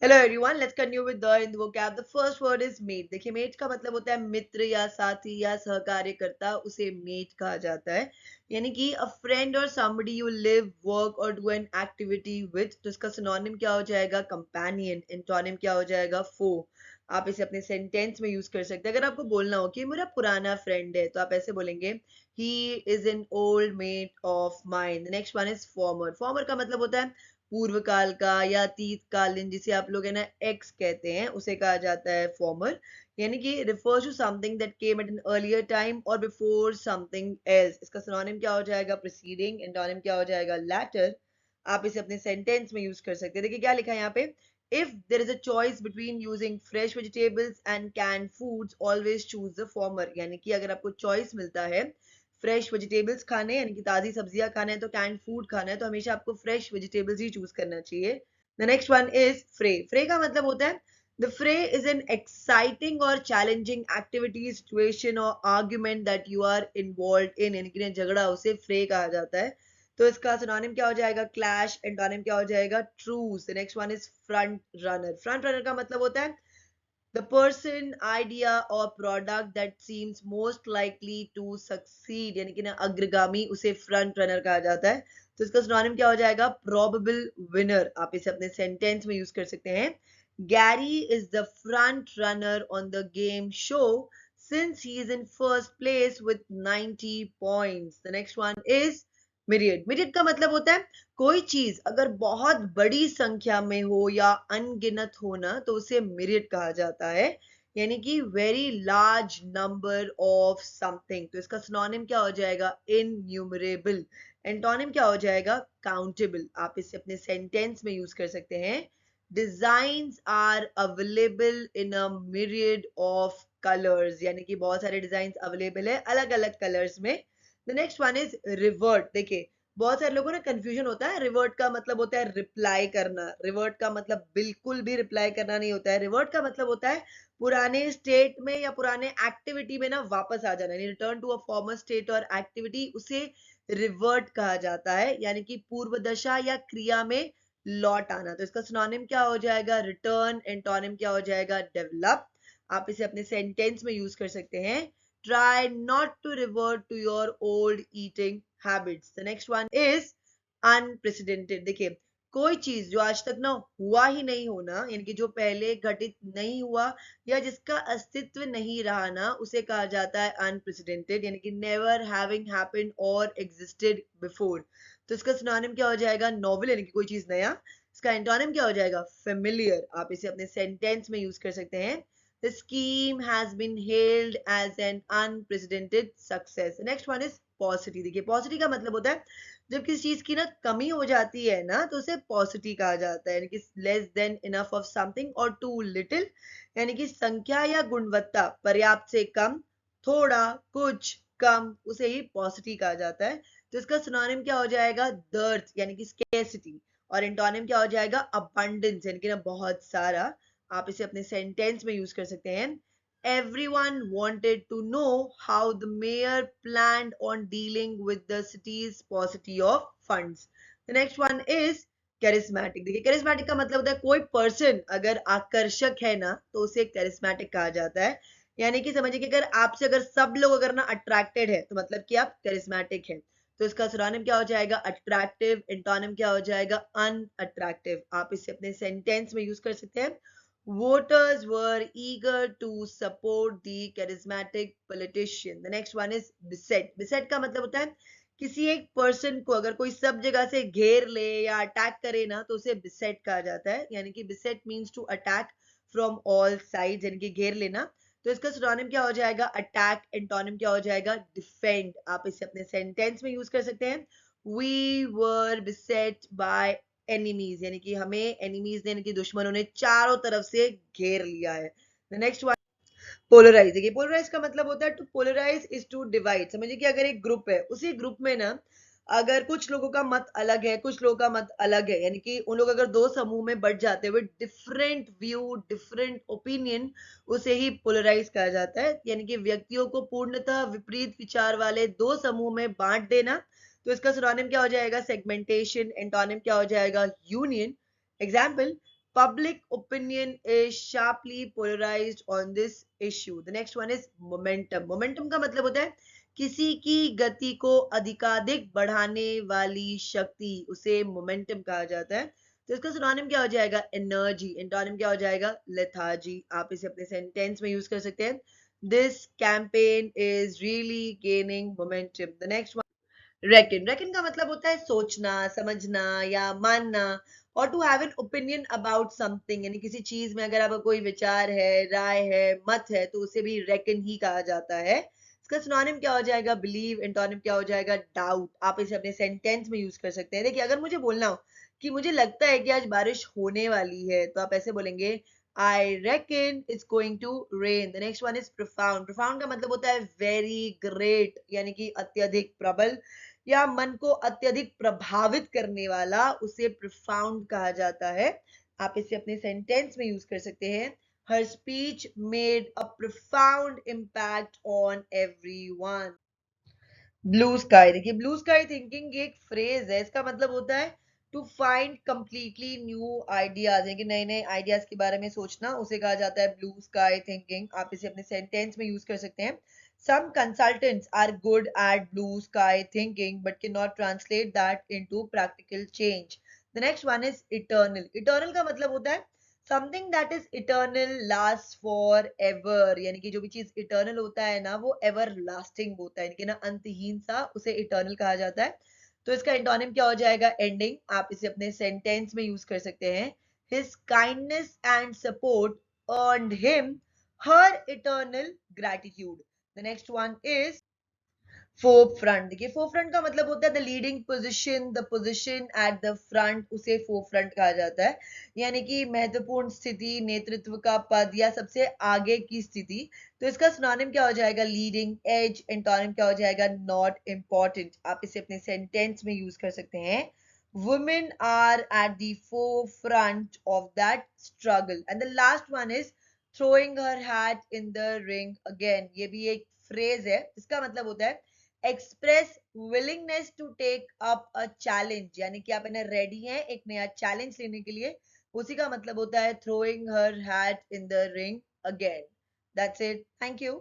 Hello everyone, let's continue with the in vocab. The first word is mate. देखिए, mate का मतलब होता है मित्र या साथी या सहकार्यकर्ता, उसे मेट कहा जाता है. यानी कि अ फ्रेंड और somebody you live, work और do an activity with. तो इसका सिनोनिम क्या हो जाएगा? कंपेनियन. एंटोनिम क्या हो जाएगा? फो. आप इसे अपने सेंटेंस में यूज कर सकते हैं. अगर आपको बोलना हो कि मेरा पुराना फ्रेंड है, तो आप ऐसे बोलेंगे he is an old mate of mine. Next one is former. Former का मतलब होता है पूर्व काल का या अतीत कालीन, जिसे आप लोग है ना एक्स कहते हैं, उसे कहा जाता है फॉर्मर. यानी कि refers to something that came at an earlier time और बिफोर समथिंग एल्स. इसका सिनोनिम क्या हो जाएगा? प्रीसीडिंग. एंटोनिम क्या हो जाएगा? लैटर. आप इसे अपने सेंटेंस में यूज कर सकते हैं. देखिए क्या लिखा है यहाँ पे. If there is a choice between using fresh vegetables and can foods, always choose the former. यानी कि अगर आपको चॉइस मिलता है फ्रेश वेजिटेबल्स खाने यानी कि ताजी सब्जियां खाने हैं, तो कैंड फूड खाना है, तो हमेशा आपको फ्रेश वेजिटेबल्स ही चूज करना चाहिए. द नेक्स्ट वन इज फ्रे. फ्रे का मतलब होता है the fray is an exciting और चैलेंजिंग एक्टिविटी, सिचुएशन और argument that you are involve in. यानी कि झगड़ा, उसे फ्रे कहा जाता है. तो इसका सिनोनिम क्या हो जाएगा? क्लैश. एंटोनिम क्या हो जाएगा? Truce. The next one is front runner. Front runner का मतलब होता है the person, idea or product that seems most likely to succeed. यानी कि ना अग्रगामी, उसे फ्रंट रनर कहा जाता है. तो इसका सिनोनिम क्या हो जाएगा? probable winner. आप इसे अपने सेंटेंस में यूज कर सकते हैं. Gary is the front runner on the game show since he is in first place with 90 points. The next one is myriad. myriad का मतलब होता है कोई चीज अगर बहुत बड़ी संख्या में हो या अनगिनत हो ना, तो उसे myriad कहा जाता है. यानी कि very large number of something. तो इसका सिनोनिम क्या हो जाएगा? इनन्यूमरेबल. एंटोनिम क्या हो जाएगा? काउंटेबल. आप इसे अपने सेंटेंस में यूज कर सकते हैं. Designs are available in a myriad of colours. यानी कि बहुत सारे डिजाइन अवेलेबल है अलग अलग कलर्स में. The next one is revert. देखिए, बहुत सारे लोगों ने कंफ्यूजन होता है. रिवर्ट का मतलब होता है रिप्लाई करना. रिवर्ट का मतलब बिल्कुल भी रिप्लाई करना नहीं होता है. रिवर्ट का मतलब होता है पुराने स्टेट में या पुराने एक्टिविटी में ना वापस आ जाना. यानी return to a former state और एक्टिविटी, उसे रिवर्ट कहा जाता है. यानी कि पूर्व दशा या क्रिया में लौट आना. तो इसका सिनोनिम क्या हो जाएगा? रिटर्न. एंटोनिम क्या हो जाएगा? डेवलप. आप इसे अपने सेंटेंस में यूज कर सकते हैं. Try not to revert to your old eating habits. The next one is unprecedented. देखिए, कोई चीज जो आज तक ना हुआ ही नहीं होना, यानी कि जो पहले घटित नहीं हुआ या जिसका अस्तित्व नहीं रहा ना, उसे कहा जाता है अनप्रेसिडेंटेड. यानी कि नेवर हैविंग हैपेंड और एग्जिस्टेड बिफोर. तो इसका सिनोनिम क्या हो जाएगा? नॉवल. यानी कि कोई चीज नया. इसका एंटोनिम क्या हो जाएगा? फेमिलियर. आप इसे अपने सेंटेंस में यूज कर सकते हैं. The scheme has been hailed as an unprecedented success. The next one is paucity. देखिए, paucity का मतलब होता है जब किसी चीज की ना कमी हो जाती है ना, तो उसे paucity कहा जाता है. यानी कि less than enough of something or too little. यानी कि संख्या या गुणवत्ता पर्याप्त से कम, थोड़ा, कुछ, कम, उसे ही paucity कहा जाता है. तो इसका सिनोनिम क्या हो जाएगा? dearth. यानी कि scarcity. और एंटोनिम क्या हो जाएगा? abundance. यानी कि ना बहुत सारा. आप इसे अपने सेंटेंस में यूज कर सकते हैं. Everyone wanted to know how the mayor planned on dealing with the city's paucity of funds. The next one is charismatic. देखिए, charismatic का मतलब होता है कोई पर्सन अगर आकर्षक है ना, तो उसे charismatic कहा जाता है. यानी कि समझिए कि अगर आपसे अगर सब लोग अगर ना अट्रैक्टेड है, तो मतलब कि आप charismatic हैं. तो इसका सिनोनिम क्या हो जाएगा? अट्रैक्टिव. एंटोनिम क्या हो जाएगा? अनअट्रैक्टिव. आप इसे अपने सेंटेंस में यूज कर सकते हैं. Voters were eager to support the charismatic politician. The next one is beset. Beset का मतलब होता है किसी एक पर्सन को अगर कोई सब जगह से घेर ले या अटैक करे ना, तो उसे beset कहा जाता है. यानी कि beset means to attack from all sides. यानी कि घेर लेना. तो इसका सिनोनिम क्या हो जाएगा? अटैक. एंटोनिम क्या हो जाएगा? डिफेंड. आप इसे अपने सेंटेंस में यूज कर सकते हैं. We were beset by enemies. यानी कि हमें एनिमीज ने, यानी कि दुश्मनों ने चारों तरफ से घेर लिया है. Next one, polarise. देखिए, पोलराइज का मतलब होता है to polarise is to divide. समझिए कि अगर एक ग्रुप है, उसी ग्रुप में ना अगर कुछ लोगों का मत अलग है, कुछ लोगों का मत अलग है, यानी कि उन लोग अगर दो समूह में बढ़ जाते हुए डिफरेंट व्यू, डिफरेंट ओपिनियन, उसे ही पोलराइज कहा जाता है. यानी कि व्यक्तियों को पूर्णतः विपरीत विचार वाले दो समूह में बांट देना. तो इसका सिनोनिम क्या हो जाएगा? सेगमेंटेशन. एंटोनिम क्या हो जाएगा? Union. Example, Public opinion is sharply polarized on this issue. The next one is momentum. Momentum का मतलब होता है किसी की गति को अधिकाधिक बढ़ाने वाली शक्ति, उसे मोमेंटम कहा जाता है. तो इसका सिनोनिम क्या हो जाएगा? एनर्जी. एंटोनिम क्या हो जाएगा? लेथार्जी. आप इसे अपने सेंटेंस में यूज कर सकते हैं. This campaign is really gaining momentum. The next reckon. Reckon का मतलब होता है सोचना, समझना या मानना. और to have an opinion about something, यानी किसी चीज में अगर आपका कोई विचार है, राय है, मत है, तो उसे भी रेकन ही कहा जाता है. इसका सिनोनिम क्या हो जाएगा? बिलीव. एंटोनिम क्या हो जाएगा? डाउट. आप इसे अपने सेंटेंस में यूज कर सकते हैं. देखिए, अगर मुझे बोलना हो कि मुझे लगता है कि आज बारिश होने वाली है, तो आप ऐसे बोलेंगे, I reckon it's going to rain. The next one is profound. Profound का मतलब होता है वेरी ग्रेट, यानी कि अत्यधिक प्रबल या मन को अत्यधिक प्रभावित करने वाला, उसे प्रोफाउंड कहा जाता है. आप इसे अपने सेंटेंस में यूज कर सकते हैं. Her speech made a profound impact on everyone. Blue sky. देखिए, ब्लू स्काई थिंकिंग एक फ्रेज है. इसका मतलब होता है to find completely new ideas, यानी कि नए नए आइडियाज के बारे में सोचना, उसे कहा जाता है ब्लू स्काई थिंकिंग. आप इसे अपने सेंटेंस में यूज कर सकते हैं. Some consultants are good at blue sky thinking but cannot translate that into practical change. The next one is eternal. Eternal का मतलब होता है something that is eternal, last for ever. यानी कि जो भी चीज इटर्नल होता है ना, वो एवर लास्टिंग होता है, यानी कि ना अंतहीन सा, उसे इटर्नल कहा जाता है. तो इसका इंटोनिम क्या हो जाएगा? एंडिंग. आप इसे अपने सेंटेंस में यूज कर सकते हैं. His kindness and support earned him her eternal gratitude. The next one is four front. देखिए, फोर फ्रंट का मतलब होता है the leading position, the position at the front, उसे फोर फ्रंट कहा जाता है. यानी कि महत्वपूर्ण स्थिति, नेतृत्व का पद या सबसे आगे की स्थिति. तो इसका सिनोनिम क्या हो जाएगा? Leading edge. एंटोनिम क्या हो जाएगा? Not important. आप इसे अपने सेंटेंस में यूज कर सकते हैं. Women are at the forefront of that struggle. And the last one is throwing her hat in the ring again. ये भी एक फ्रेज है. इसका मतलब होता है express willingness to take up a challenge, यानी कि आप इन्हें रेडी हैं एक नया चैलेंज लेने के लिए. उसी का मतलब होता है throwing her hat in the ring again. That's it. Thank you.